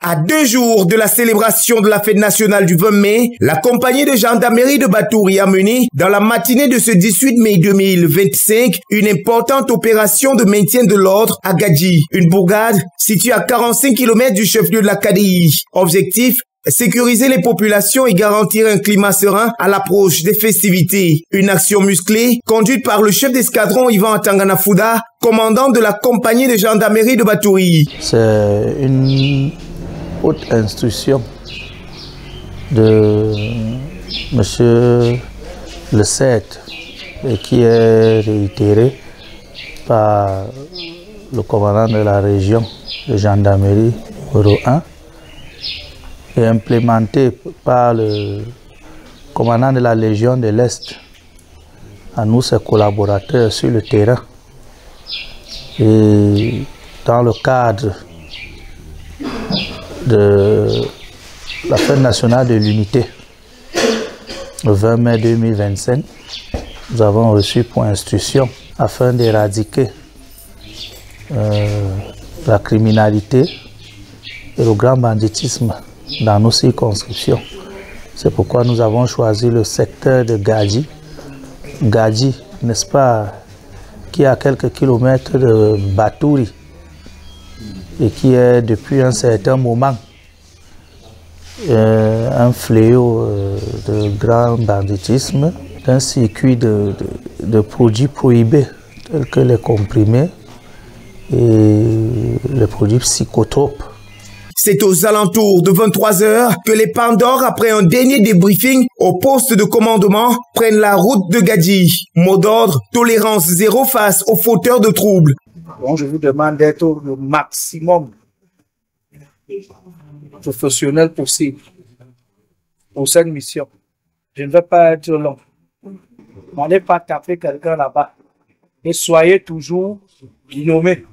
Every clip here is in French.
À 2 jours de la célébration de la fête nationale du 20 mai, la compagnie de gendarmerie de Batouri a mené, dans la matinée de ce 18 mai 2025, une importante opération de maintien de l'ordre à Gadji, une bourgade située à 45 km du chef-lieu de la KDI. Objectif: sécuriser les populations et garantir un climat serein à l'approche des festivités. Une action musclée conduite par le chef d'escadron Ivan Atangana-Fouda, commandant de la compagnie de gendarmerie de Batouri. C'est une haute instruction de monsieur le 7 et qui est réitérée par le commandant de la région de gendarmerie numéro 1 et implémentée par le commandant de la Légion de l'Est, à nous ses collaborateurs sur le terrain. Et dans le cadre de la fête nationale de l'unité, le 20 mai 2025, nous avons reçu pour instruction, afin d'éradiquer la criminalité et le grand banditisme dans nos circonscriptions. C'est pourquoi nous avons choisi le secteur de Gadji. Gadji, n'est-ce pas, qui est à quelques kilomètres de Batouri et qui est depuis un certain moment un fléau de grand banditisme, d'un circuit de produits prohibés tels que les comprimés et les produits psychotropes. C'est aux alentours de 23 h que les Pandores, après un dernier débriefing au poste de commandement, prennent la route de Gadji. Mot d'ordre: tolérance zéro face aux fauteurs de troubles. Bon, je vous demande d'être le maximum professionnel possible pour cette mission. Je ne vais pas être long. N'allez pas taper quelqu'un là-bas. Et soyez toujours nommés.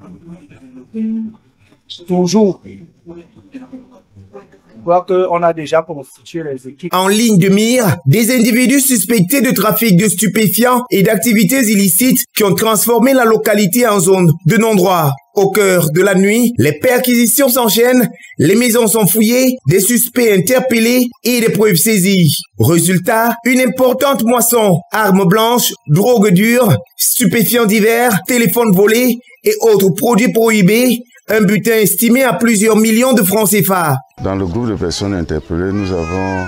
Toujours. Je crois qu'on a déjà constitué les équipes. En ligne de mire, des individus suspectés de trafic de stupéfiants et d'activités illicites qui ont transformé la localité en zone de non-droit. Au cœur de la nuit, les perquisitions s'enchaînent, les maisons sont fouillées, des suspects interpellés et des preuves saisies. Résultat, une importante moisson, armes blanches, drogues dures, stupéfiants divers, téléphones volés et autres produits prohibés. Un butin estimé à plusieurs millions de francs CFA. Dans le groupe de personnes interpellées, nous avons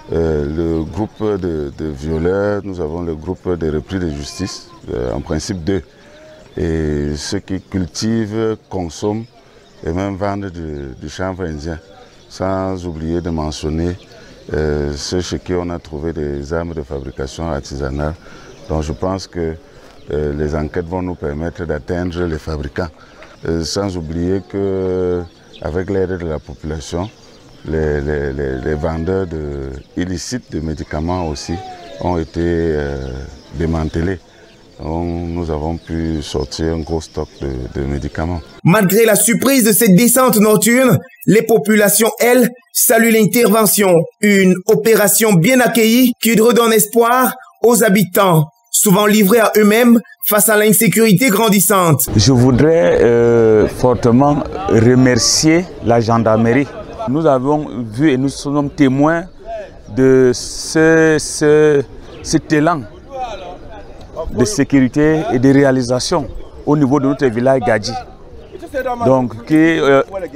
le groupe de violeurs, nous avons le groupe de repris de justice, en principe 2. Et ceux qui cultivent, consomment et même vendent du chanvre indien. Sans oublier de mentionner ceux chez qui on a trouvé des armes de fabrication artisanale. Donc je pense que les enquêtes vont nous permettre d'atteindre les fabricants. Sans oublier qu'avec l'aide de la population, les vendeurs illicites de médicaments aussi ont été démantelés. Donc, nous avons pu sortir un gros stock de médicaments. Malgré la surprise de cette descente nocturne, les populations, elles, saluent l'intervention. Une opération bien accueillie qui redonne espoir aux habitants, souvent livrés à eux-mêmes face à l'insécurité grandissante. Je voudrais fortement remercier la gendarmerie. Nous avons vu et nous sommes témoins de cet élan de sécurité et de réalisation au niveau de notre village Gadji. Donc,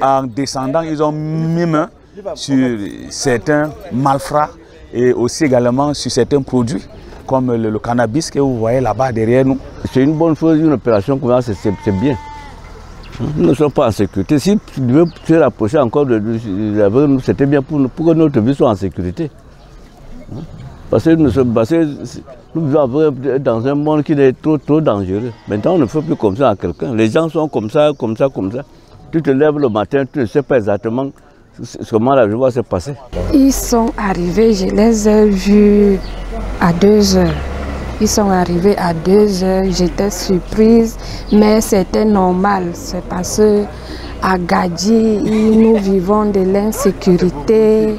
en descendant, ils ont mis main sur certains malfrats et aussi également sur certains produits, comme le cannabis que vous voyez là-bas derrière nous. C'est une bonne chose, une opération comme ça, c'est bien. Nous ne sommes pas en sécurité. Si tu veux te rapprocher encore de nous, c'était bien pour que notre vie soit en sécurité. Parce que nous vivons dans un monde qui est trop dangereux. Maintenant, on ne fait plus comme ça à quelqu'un. Les gens sont comme ça. Tu te lèves le matin, tu ne sais pas exactement comment la vie va se passer. Ils sont arrivés, je les ai vus à 2 h. Ils sont arrivés à 2 h, j'étais surprise, mais c'était normal. C'est parce qu'à Gadji, nous vivons de l'insécurité,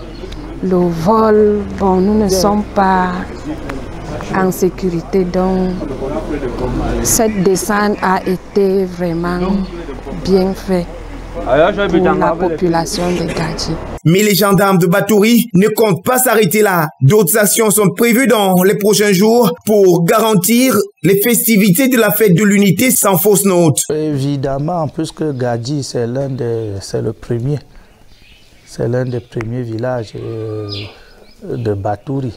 le vol. Bon, nous ne sommes pas en sécurité, donc cette descente a été vraiment bien faite. pour la population de Gadji. Mais les gendarmes de Batouri ne comptent pas s'arrêter là. D'autres actions sont prévues dans les prochains jours pour garantir les festivités de la fête de l'unité sans fausse note. Évidemment, puisque Gadji, c'est l'un des premiers villages de Batouri.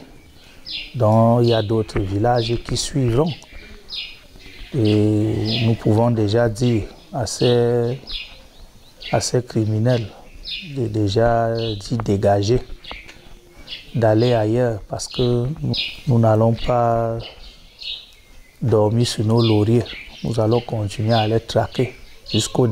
Donc il y a d'autres villages qui suivront. Et nous pouvons déjà dire à ces criminels de déjà d'y dégager, d'aller ailleurs, parce que nous n'allons pas dormir sur nos lauriers. Nous allons continuer à les traquer jusqu'au